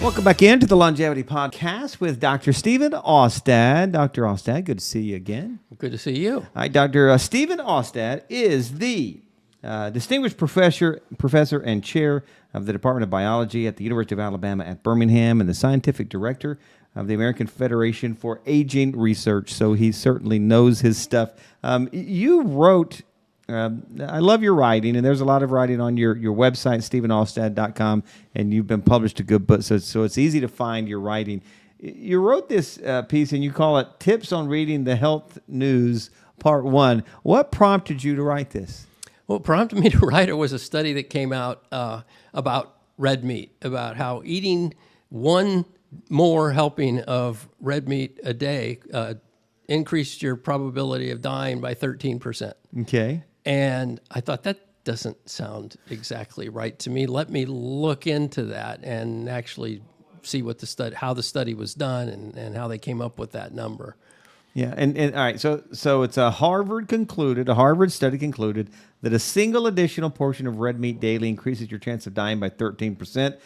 Welcome back into the Longevity Podcast with Dr. Stephen Austad. Dr. Austad, good to see you again. Good to see you. All right, Dr. Stephen Austad is the distinguished professor and chair of the Department of Biology at the University of Alabama at Birmingham and the scientific director of the American Federation for Aging Research, so he certainly knows his stuff. You wrote... I love your writing, and there's a lot of writing on your website, StephenAustad.com, and you've been published a good book, so it's easy to find your writing. You wrote this piece, and you call it Tips on Reading the Health News, Part 1. What prompted you to write this? What prompted me to write it was a study that came out about red meat, about how eating one more helping of red meat a day increased your probability of dying by 13%. Okay. And I thought, that doesn't sound exactly right to me. Let me look into that and actually see what how the study was done and how they came up with that number. Yeah, and all right, so it's a Harvard study concluded that a single additional portion of red meat daily increases your chance of dying by 13%.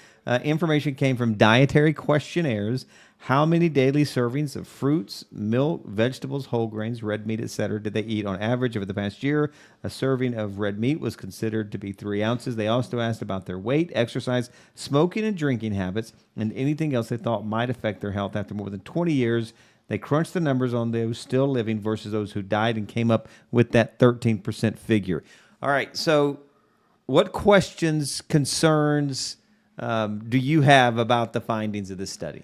Information came from dietary questionnaires. How many daily servings of fruits, milk, vegetables, whole grains, red meat, etc. did they eat on average over the past year? A serving of red meat was considered to be 3 ounces. They also asked about their weight, exercise, smoking and drinking habits, and anything else they thought might affect their health after more than 20 years. They crunched the numbers on those still living versus those who died and came up with that 13% figure. All right, so what questions, concerns do you have about the findings of this study?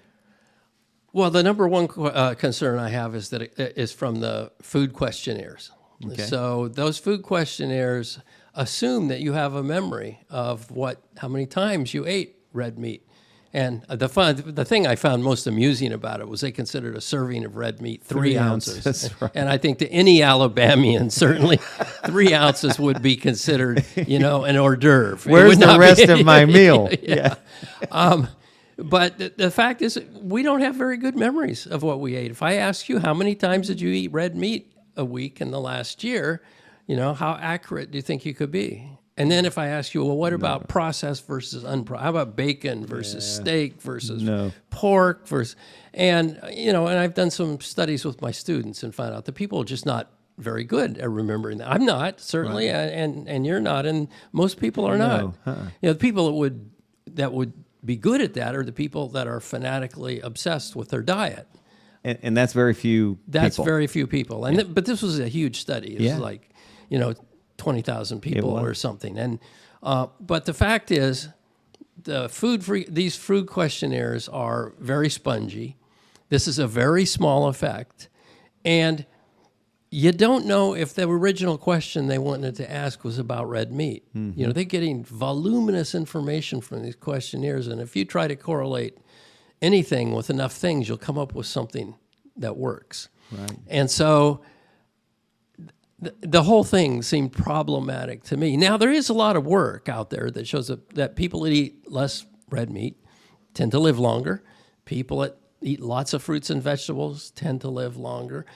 Well, the number one concern I have is that it is from the food questionnaires. Okay. So those food questionnaires assume that you have a memory of how many times you ate red meat. And the thing I found most amusing about it was they considered a serving of red meat 3 ounces. That's right. And I think to any Alabamian, certainly 3 ounces would be considered, an hors d'oeuvre. Where's the rest of my meal? Yeah. But the fact is, we don't have very good memories of what we ate. If I ask you, how many times did you eat red meat a week in the last year, how accurate do you think you could be? And then if I ask you, well, what about processed versus unprocessed? How about bacon versus steak versus pork versus, and I've done some studies with my students and found out that people are just not very good at remembering that. I'm not, certainly, and you're not, and most people are not. The people that would be good at that are the people that are fanatically obsessed with their diet. And that's very few people. That's very few people. And but this was a huge study. It was like, 20,000 people or something. And but the fact is, these food questionnaires are very spongy. This is a very small effect. And you don't know if the original question they wanted to ask was about red meat. Mm-hmm. They're getting voluminous information from these questionnaires, and if you try to correlate anything with enough things, you'll come up with something that works. Right. And so the whole thing seemed problematic to me. Now, there is a lot of work out there that shows that people that eat less red meat tend to live longer. People that eat lots of fruits and vegetables tend to live longer.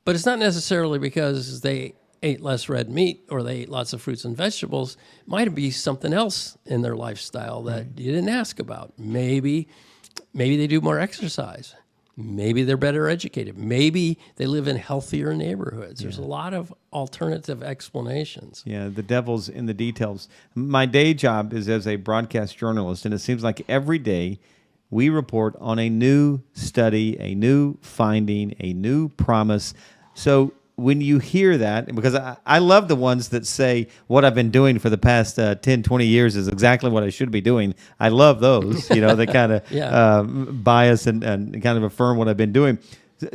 But it's not necessarily because they ate less red meat or they ate lots of fruits and vegetables. It might be something else in their lifestyle that you didn't ask about. Maybe they do more exercise. Maybe they're better educated. Maybe they live in healthier neighborhoods. There's a lot of alternative explanations. Yeah, the devil's in the details. My day job is as a broadcast journalist, and it seems like every day we report on a new study, a new finding, a new promise. So when you hear that, because I love the ones that say what I've been doing for the past 10, 20 years is exactly what I should be doing. I love those, they kind of bias and kind of affirm what I've been doing.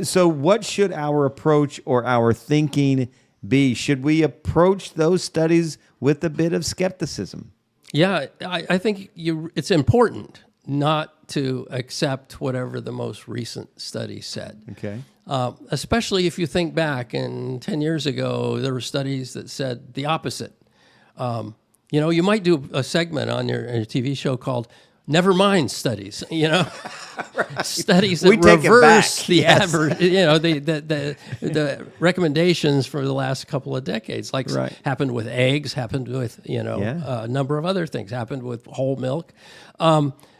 So what should our approach or our thinking be? Should we approach those studies with a bit of skepticism? Yeah, I think it's important not to accept whatever the most recent study said. Okay. Especially if you think back, and 10 years ago, there were studies that said the opposite. You might do a segment on your TV show called Never Mind Studies, right. Studies that reverse the the recommendations for the last couple of decades, like happened with eggs, happened with, a number of other things, happened with whole milk.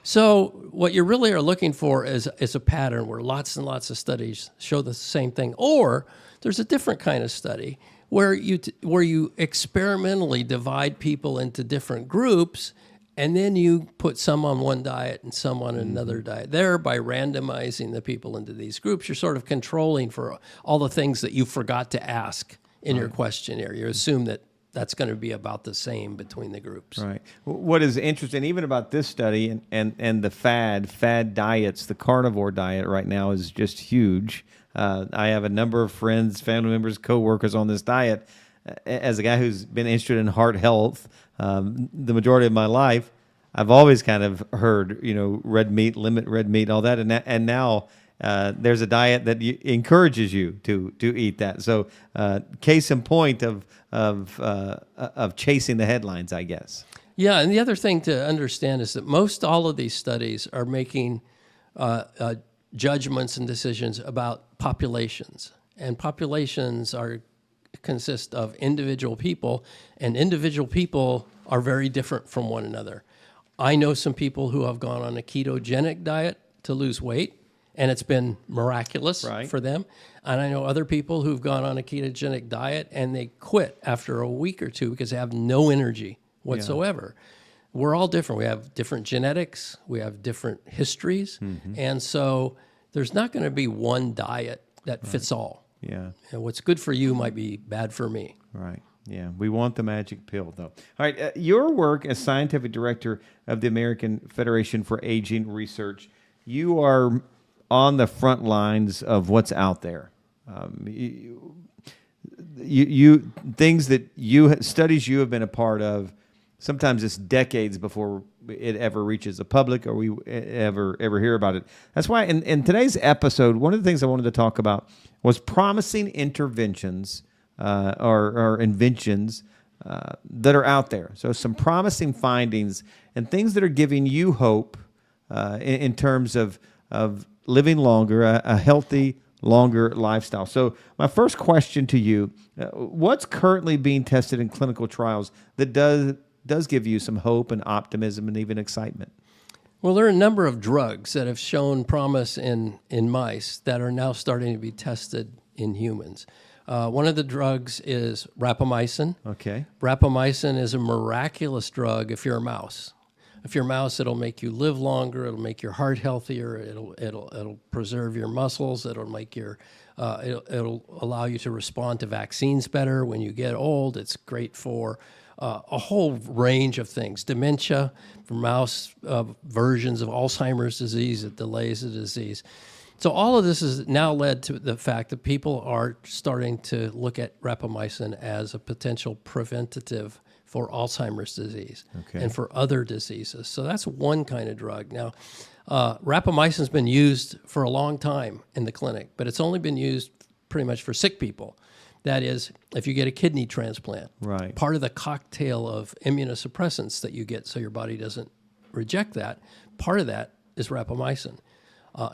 So what you really are looking for is a pattern where lots and lots of studies show the same thing, or there's a different kind of study where you experimentally divide people into different groups, and then you put some on one diet and some on another diet. Thereby randomizing the people into these groups, you're sort of controlling for all the things that you forgot to ask in your questionnaire. You assume that that's going to be about the same between the groups. Right. What is interesting, even about this study and the fad diets, the carnivore diet right now is just huge. I have a number of friends, family members, coworkers on this diet. As a guy who's been interested in heart health the majority of my life, I've always kind of heard, red meat, limit red meat, all that, and now there's a diet that encourages you to eat that. So, case in point of chasing the headlines, I guess. Yeah, and the other thing to understand is that most all of these studies are making judgments and decisions about populations, and populations consist of individual people, and individual people are very different from one another. I know some people who have gone on a ketogenic diet to lose weight, and it's been miraculous for them. And I know other people who've gone on a ketogenic diet and they quit after a week or two because they have no energy whatsoever. Yeah. We're all different. We have different genetics. We have different histories. Mm-hmm. And so there's not going to be one diet that fits all. Yeah. And what's good for you might be bad for me. Right. Yeah. We want the magic pill, though. All right. Your work as scientific director of the American Federation for Aging Research, you are on the front lines of what's out there. Studies you have been a part of. Sometimes it's decades before it ever reaches the public or we ever hear about it. That's why in today's episode, one of the things I wanted to talk about was promising interventions or inventions that are out there. So some promising findings and things that are giving you hope in terms of living longer, a healthy, longer lifestyle. So my first question to you, what's currently being tested in clinical trials that does give you some hope and optimism and even excitement? Well, there are a number of drugs that have shown promise in mice that are now starting to be tested in humans. One of the drugs is rapamycin. Okay. Rapamycin is a miraculous drug if you're a mouse. If you're a mouse, it'll make you live longer. It'll make your heart healthier. It'll preserve your muscles. It'll make it'll allow you to respond to vaccines better when you get old. It's great for a whole range of things. Dementia, for mouse versions of Alzheimer's disease, it delays the disease. So all of this has now led to the fact that people are starting to look at rapamycin as a potential preventative for Alzheimer's disease and for other diseases. So that's one kind of drug. Now, rapamycin's been used for a long time in the clinic, but it's only been used pretty much for sick people. That is, if you get a kidney transplant, part of the cocktail of immunosuppressants that you get so your body doesn't reject that, part of that is rapamycin.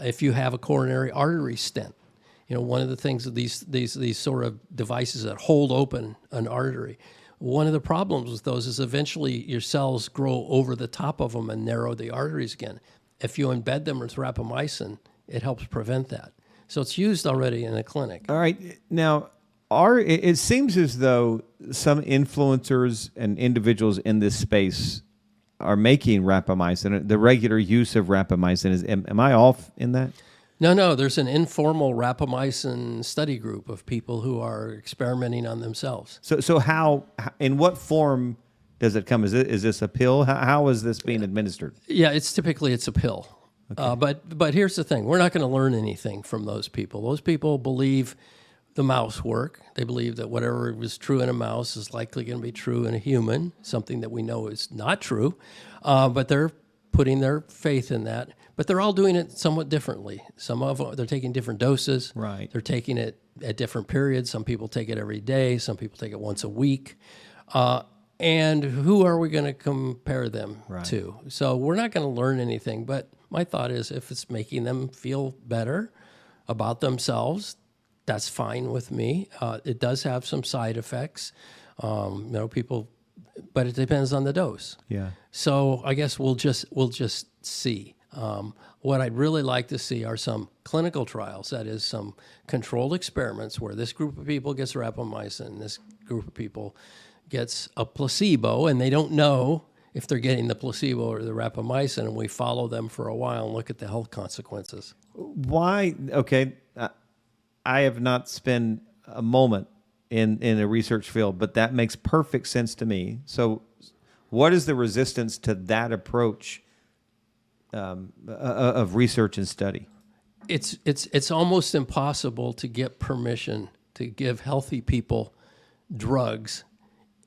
If you have a coronary artery stent, one of the things of these sort of devices that hold open an artery, one of the problems with those is eventually your cells grow over the top of them and narrow the arteries again. If you embed them with rapamycin, it helps prevent that. So it's used already in the clinic. All right. Now, it seems as though some influencers and individuals in this space are making rapamycin, the regular use of rapamycin. Am I off in that? No, there's an informal rapamycin study group of people who are experimenting on themselves. So how, in what form does it come? Is this a pill? How is this being administered? Yeah, it's a pill. Okay. But here's the thing. We're not going to learn anything from those people. Those people believe the mouse work. They believe that whatever was true in a mouse is likely going to be true in a human, something that we know is not true. But they're putting their faith in that. But they're all doing it somewhat differently. Some of them, they're taking different doses. Right. They're taking it at different periods. Some people take it every day. Some people take it once a week. And who are we going to compare them to? So we're not going to learn anything. But my thought is if it's making them feel better about themselves, that's fine with me. It does have some side effects. People but it depends on the dose. Yeah. So I guess we'll just see. What I'd really like to see are some clinical trials, that is, some controlled experiments where this group of people gets rapamycin, this group of people gets a placebo, and they don't know if they're getting the placebo or the rapamycin, and we follow them for a while and look at the health consequences. Why? Okay, I have not spent a moment in a research field, but that makes perfect sense to me. So what is the resistance to that approach of research and study? It's almost impossible to get permission to give healthy people drugs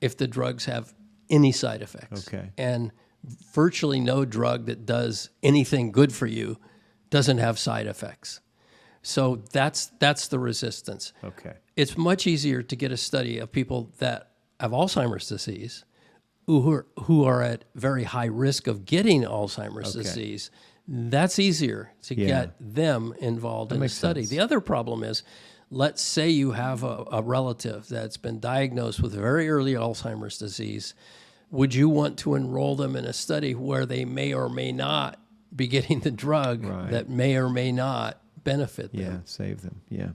if the drugs have any side effects. Okay. And virtually no drug that does anything good for you doesn't have side effects. So that's the resistance. Okay. It's much easier to get a study of people that have Alzheimer's disease who are at very high risk of getting Alzheimer's disease. That's easier to get them involved in a study. Sense. The other problem is, let's say you have a relative that's been diagnosed with very early Alzheimer's disease. Would you want to enroll them in a study where they may or may not be getting the drug that may or may not benefit them? Yeah, save them. Yeah.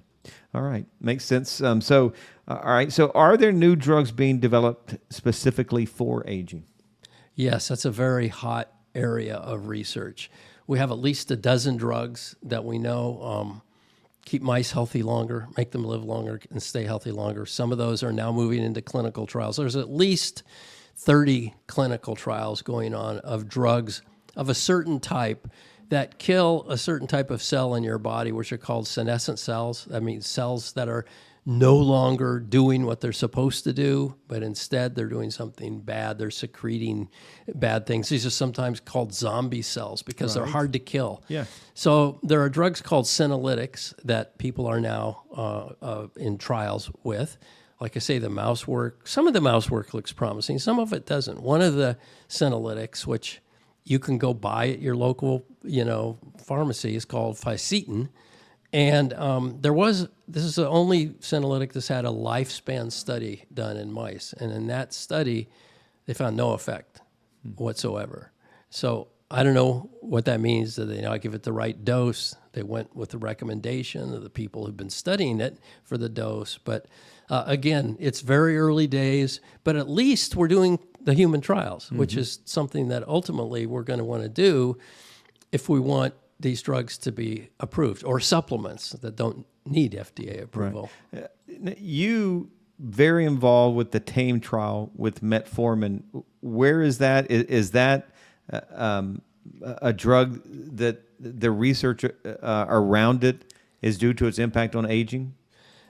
All right. Makes sense. All right. So are there new drugs being developed specifically for aging? Yes, that's a very hot area of research. We have at least a dozen drugs that we know keep mice healthy longer, make them live longer, and stay healthy longer. Some of those are now moving into clinical trials. There's at least 30 clinical trials going on of drugs of a certain type that kill a certain type of cell in your body, which are called senescent cells. That means cells that are no longer doing what they're supposed to do, but instead they're doing something bad. They're secreting bad things. These are sometimes called zombie cells because they're hard to kill. Yeah. So there are drugs called senolytics that people are now in trials with. Like I say, the mouse work, some of the mouse work looks promising, some of it doesn't. One of the senolytics, which you can go buy at your local, pharmacy, is called fisetin. And this is the only senolytic that's had a lifespan study done in mice. And in that study, they found no effect whatsoever. So I don't know what that means. Did they not give it the right dose? They went with the recommendation of the people who've been studying it for the dose. But again, it's very early days, but at least we're doing the human trials, which is something that ultimately we're going to want to do if we want these drugs to be approved, or supplements that don't need FDA approval. Right. You very involved with the TAME trial with metformin. Where is that? Is that a drug that the research around it is due to its impact on aging?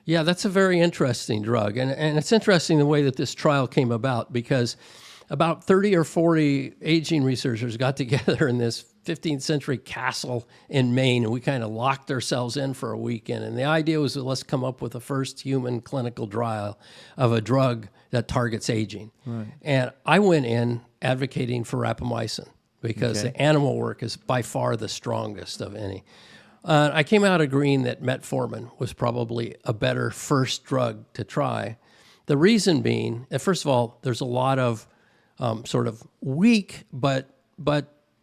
Yeah, that's a very interesting drug. And it's interesting the way that this trial came about, because about 30 or 40 aging researchers got together in this 15th century castle in Maine, and we kind of locked ourselves in for a weekend. And the idea was, let's come up with the first human clinical trial of a drug that targets aging. Right. And I went in advocating for rapamycin because the animal work is by far the strongest of any. I came out agreeing that metformin was probably a better first drug to try. The reason being, first of all, there's a lot of sort of weak but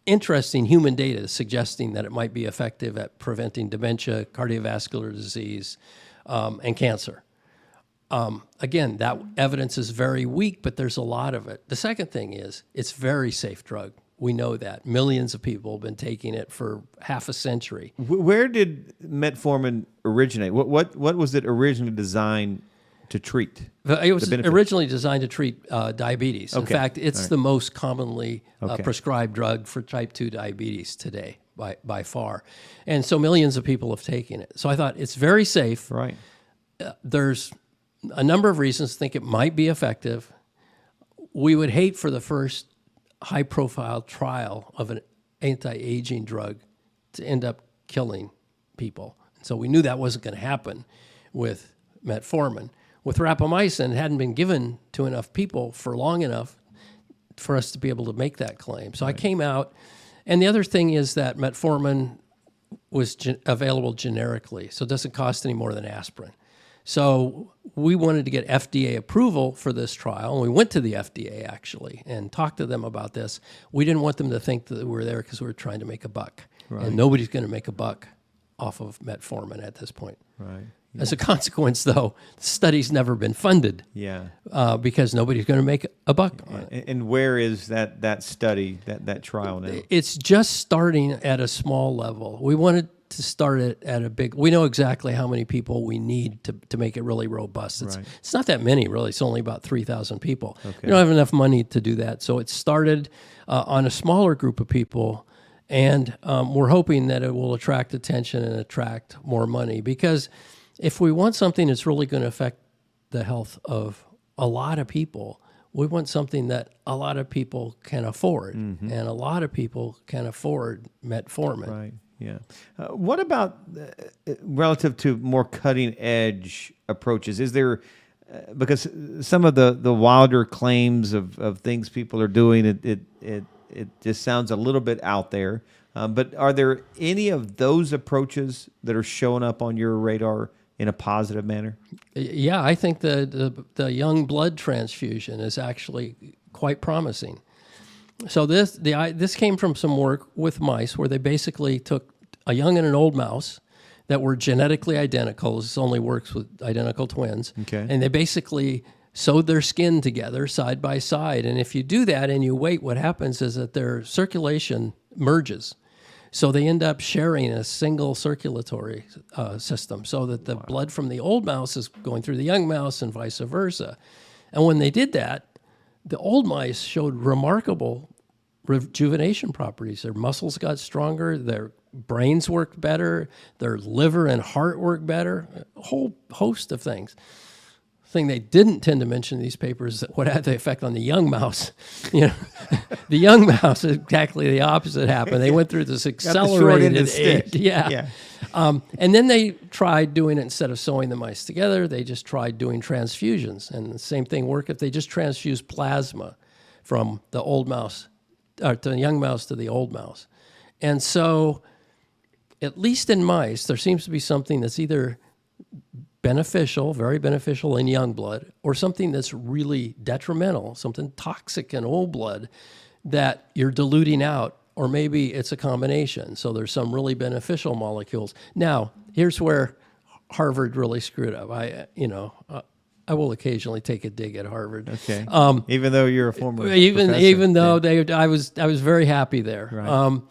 interesting human data suggesting that it might be effective at preventing dementia, cardiovascular disease, and cancer. Again, that evidence is very weak, but there's a lot of it. The second thing is, it's a very safe drug. We know that. Millions of people have been taking it for half a century. Where did metformin originate? What was it originally designed to treat? It was originally designed to treat diabetes. In fact, it's the most commonly prescribed drug for type 2 diabetes today by far. And so millions of people have taken it. So I thought it's very safe. Right. There's a number of reasons to think it might be effective. We would hate for the first high-profile trial of an anti-aging drug to end up killing people. So we knew that wasn't going to happen with metformin. With rapamycin, it hadn't been given to enough people for long enough for us to be able to make that claim. So I came out, and the other thing is that metformin was available generically, so it doesn't cost any more than aspirin. So we wanted to get FDA approval for this trial, and we went to the FDA actually and talked to them about this. We didn't want them to think that we were there because we were trying to make a buck, and nobody's going to make a buck off of metformin at this point. Right. As a consequence, though, the study's never been funded. Yeah. Because nobody's going to make a buck on it. And where is that study, that trial now? It's just starting at a small level. We wanted to start it at a big. We know exactly how many people we need to make it really robust. It's not that many, really. It's only about 3,000 people. Okay. We don't have enough money to do that. So it started on a smaller group of people, and we're hoping that it will attract attention and attract more money. Because if we want something that's really going to affect the health of a lot of people, we want something that a lot of people can afford, and a lot of people can afford metformin. Right. Yeah. What about relative to more cutting edge approaches? Is there because some of the wilder claims of things people are doing, it just sounds a little bit out there. But are there any of those approaches that are showing up on your radar in a positive manner? Yeah, I think the young blood transfusion is actually quite promising. So this came from some work with mice where they basically took a young and an old mouse that were genetically identical. This only works with identical twins. Okay. And they basically sewed their skin together side by side. And if you do that and you wait, what happens is that their circulation merges. So they end up sharing a single circulatory system so that the blood from the old mouse is going through the young mouse and vice versa. And when they did that, the old mice showed remarkable rejuvenation properties. Their muscles got stronger, their brains worked better, their liver and heart worked better, a whole host of things. Thing they didn't tend to mention in these papers is what had the effect on the young mouse. The young mouse, exactly the opposite happened. They went through this accelerated age. Yeah. And then they tried doing it instead of sewing the mice together. They just tried doing transfusions, and the same thing worked if they just transfused plasma from the old mouse, or to the young mouse to the old mouse. And so, at least in mice, there seems to be something that's either beneficial, very beneficial in young blood, or something that's really detrimental, something toxic in old blood that you're diluting out, or maybe it's a combination. So there's some really beneficial molecules. Now, here's where Harvard really screwed up. I will occasionally take a dig at Harvard. Okay. Even though you're a former professor. Even though I was very happy there. Right.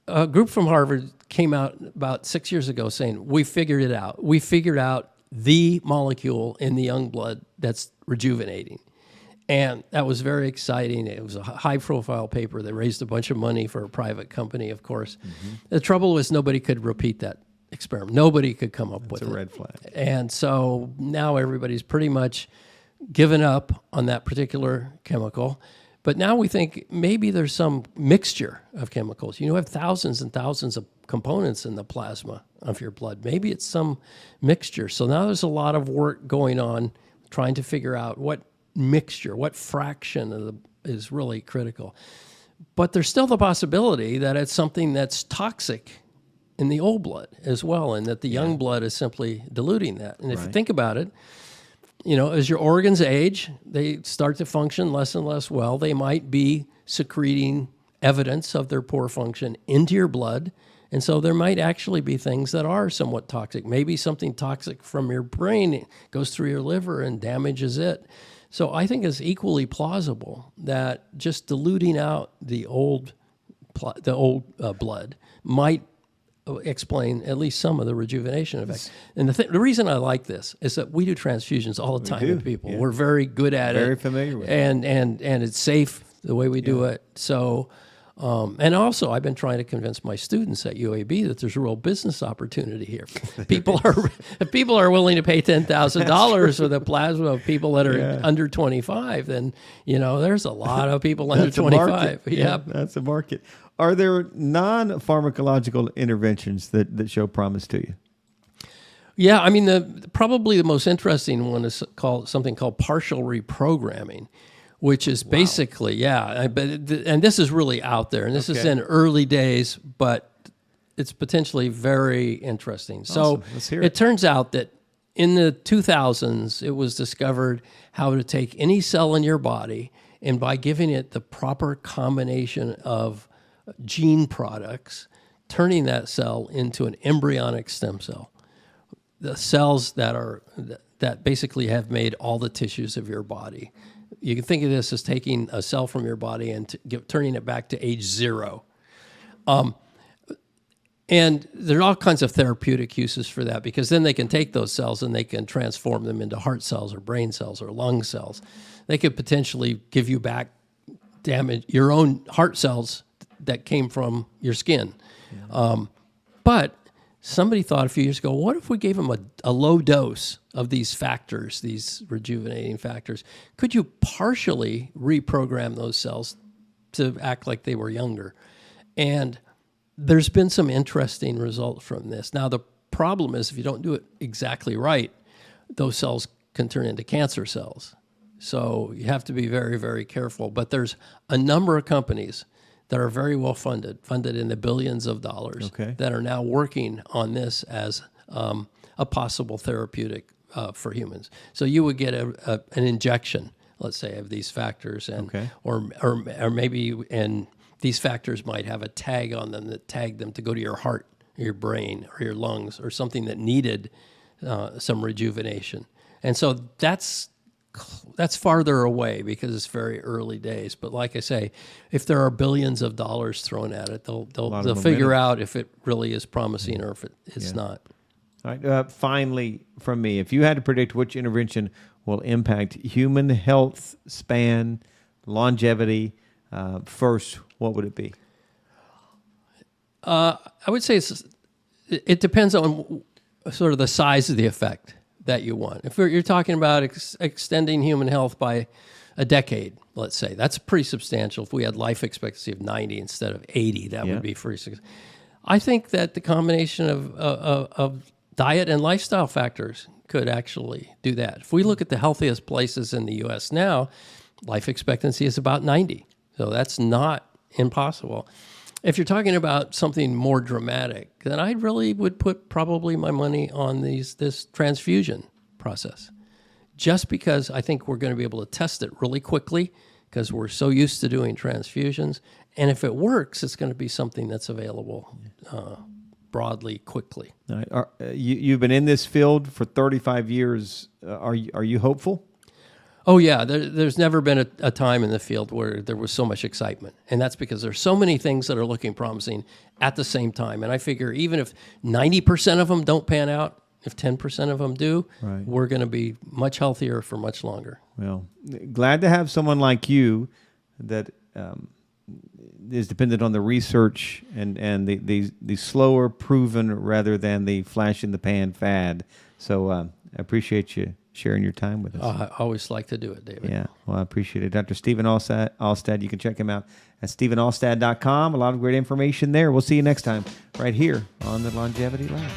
A group from Harvard came out about 6 years ago saying, we figured it out. We figured out the molecule in the young blood that's rejuvenating. And that was very exciting. It was a high-profile paper. They raised a bunch of money for a private company, of course. The trouble was nobody could repeat that experiment. Nobody could come up with it. That's a red flag. And so now everybody's pretty much given up on that particular chemical. But now we think maybe there's some mixture of chemicals. You have thousands and thousands of components in the plasma of your blood. Maybe it's some mixture. So now there's a lot of work going on trying to figure out what mixture, what fraction is really critical. But there's still the possibility that it's something that's toxic in the old blood as well, and that the young blood is simply diluting that. And if you think about it, as your organs age, they start to function less and less well. They might be secreting evidence of their poor function into your blood. And so there might actually be things that are somewhat toxic. Maybe something toxic from your brain goes through your liver and damages it. So I think it's equally plausible that just diluting out the old blood might explain at least some of the rejuvenation effects. And the reason I like this is that we do transfusions all the time with people. Yeah. We're very good at it. Very familiar with it. And it's safe the way we do it. So, and also I've been trying to convince my students at UAB that there's a real business opportunity here. If people are willing to pay $10,000 for the plasma of people that are under 25, then, there's a lot of people under 25. Yeah, that's a market. Are there non-pharmacological interventions that show promise to you? Yeah, I mean, probably the most interesting one is something called partial reprogramming, which is basically, and this is really out there, and this is in early days, but it's potentially very interesting. Awesome. So it turns out that in the 2000s, it was discovered how to take any cell in your body, and by giving it the proper combination of gene products, turning that cell into an embryonic stem cell. The cells that basically have made all the tissues of your body. You can think of this as taking a cell from your body and turning it back to age 0. And there are all kinds of therapeutic uses for that, because then they can take those cells and they can transform them into heart cells or brain cells or lung cells. They could potentially give you back your own heart cells that came from your skin. Yeah. But somebody thought a few years ago, what if we gave them a low dose of these factors, these rejuvenating factors? Could you partially reprogram those cells to act like they were younger? And there's been some interesting results from this. Now, the problem is if you don't do it exactly right, those cells can turn into cancer cells. So you have to be very, very careful. But there's a number of companies that are very well funded in the billions of dollars, that are now working on this as a possible therapeutic for humans. So you would get an injection, let's say, of these factors, and or maybe these factors might have a tag on them that tagged them to go to your heart, or your brain, or your lungs, or something that needed some rejuvenation. And so that's farther away because it's very early days. But like I say, if there are billions of dollars thrown at it, they'll figure out if it really is promising or if it's not. All right. Finally, from me, if you had to predict which intervention will impact human health span, longevity, first, what would it be? I would say it depends on sort of the size of the effect that you want. If you're talking about extending human health by a decade, let's say, that's pretty substantial. If we had life expectancy of 90 instead of 80, that would be pretty significant. I think that the combination of diet and lifestyle factors could actually do that. If we look at the healthiest places in the U.S. now, life expectancy is about 90. So that's not impossible. If you're talking about something more dramatic, then I really would put probably my money on this transfusion process, just because I think we're going to be able to test it really quickly because we're so used to doing transfusions. And if it works, it's going to be something that's available broadly, quickly. All right. You've been in this field for 35 years. Are you hopeful? Oh, yeah. There's never been a time in the field where there was so much excitement. And that's because there's so many things that are looking promising at the same time. And I figure even if 90% of them don't pan out, if 10% of them do, we're going to be much healthier for much longer. Well, glad to have someone like you that is dependent on the research and the slower proven rather than the flash in the pan fad. So I appreciate you sharing your time with us. I always like to do it, David. Yeah, well, I appreciate it. Dr. Stephen Austad, you can check him out at StephenAustad.com. A lot of great information there. We'll see you next time right here on the Longevity Lab.